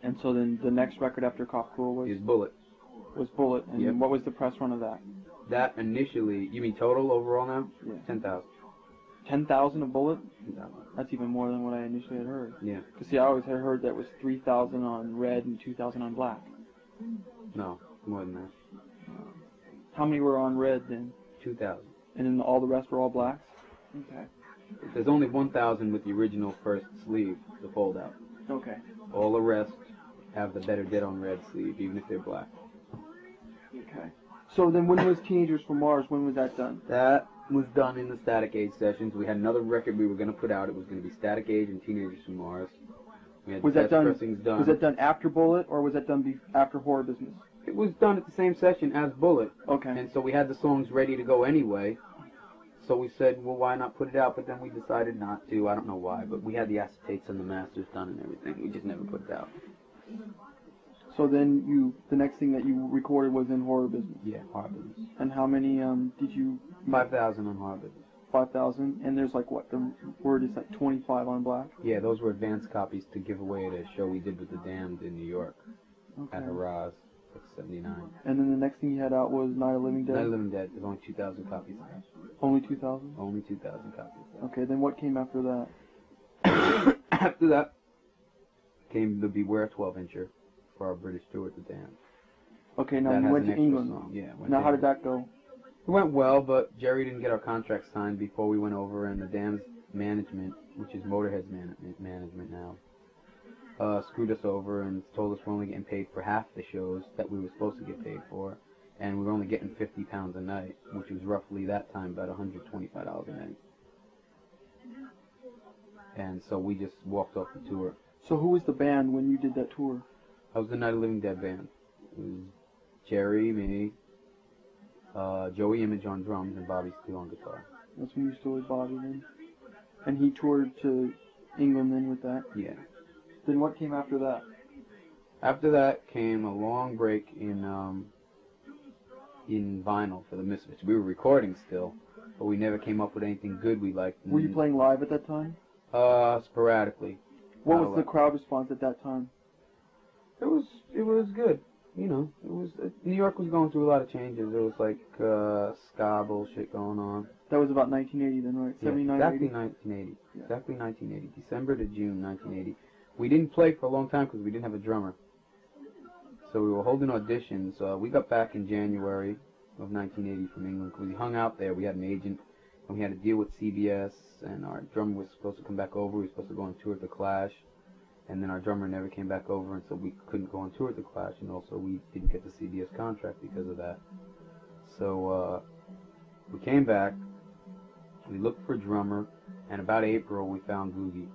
And so then the next record after Cough Cool was Bullet. And Yep. what was the press run of that? That initially, you mean total overall now? Yeah. 10,000. 10,000 a Bullet? 10,000. That's even more than what I initially had heard. Yeah. Because see, I always had heard that was 3,000 on red and 2,000 on black. No, more than that. How many were on red then? 2,000. And then all the rest were all blacks? Okay. There's only 1,000 with the original first sleeve, the fold out. Okay. All the rest have the Better Dead on red sleeve, even if they're black. Okay. So then when was Teenagers from Mars, when was that done? That was done in the Static Age sessions. We had another record we were going to put out. It was going to be Static Age and Teenagers from Mars. We had Was the that test done? pressings done. Was that done after Bullet, or was that done after Horror Business? It was done at the same session as Bullet. Okay. And so we had the songs ready to go anyway. So we said, well, why not put it out? But then we decided not to. I don't know why, but we had the acetates and the masters done and everything. We just never put it out. So then the next thing that you recorded was in Horror Business? Yeah, Horror Business. And how many did you... 5,000 on Horror Business. 5,000, and there's like what, the word is like 25 on black? Yeah, those were advanced copies to give away at a show we did with the Damned in New York. Okay. At Haraz, like 79. And then the next thing you had out was Night of the Living Dead? Night of the Living Dead, there's only 2,000 copies of that. Only 2,000? Only 2,000 copies. Okay, then what came after that? After that came the Beware 12-incher for our British tour at the Damned. Okay, now you went to England. Song. Yeah, now how did that go? It went well, but Jerry didn't get our contract signed before we went over, and the Damned's management, which is Motorhead's management now, screwed us over and told us we're only getting paid for half the shows that we were supposed to get paid for, and we were only getting £50 a night, which was roughly that time about $125 a night. And so we just walked off the tour. So who was the band when you did that tour? I was the Night of the Living Dead band. It was Jerry, me, Joey Image on drums, and Bobby Steele on guitar. That's when you still with Bobby then? And he toured to England then with that? Yeah. Then what came after that? After that came a long break in vinyl for the Misfits. We were recording still, but we never came up with anything good we liked. Were you playing live at that time? Sporadically. What was the crowd response at that time? It was good. You know, New York was going through a lot of changes. There was like ska bullshit going on. That was about 1980 then, right? Yeah, 79, exactly 80? 1980. Yeah. Exactly 1980. December to June 1980. We didn't play for a long time because we didn't have a drummer. So we were holding auditions. We got back in January of 1980 from England because we hung out there. We had an agent, and we had to deal with CBS, and our drummer was supposed to come back over. We were supposed to go on tour with The Clash. And then our drummer never came back over, and so we couldn't go on tour with The Clash, and also we didn't get the CBS contract because of that. So we came back, we looked for a drummer, and about April we found Googie.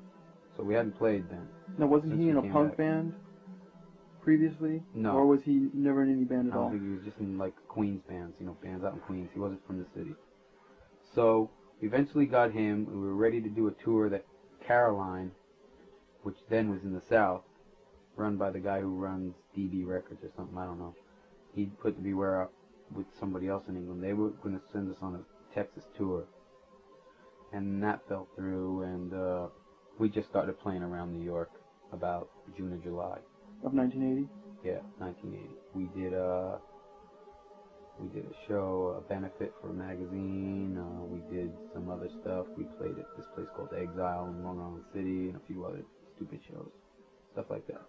So we hadn't played then. Now, wasn't he in a punk band previously? No. Or was he never in any band at I all? don't think he was just in like Queens bands, bands out in Queens. He wasn't from the city. So we eventually got him, and we were ready to do a tour that Caroline, which then was in the South, run by the guy who runs DB Records or something, I don't know. He put the Beware up with somebody else in England. They were going to send us on a Texas tour. And that fell through, and we just started playing around New York about June or July. Of 1980? Yeah, 1980. We did a show, a benefit for a magazine. We did some other stuff. We played at this place called Exile in Long Island City and a few other stupid shows. Stuff like that.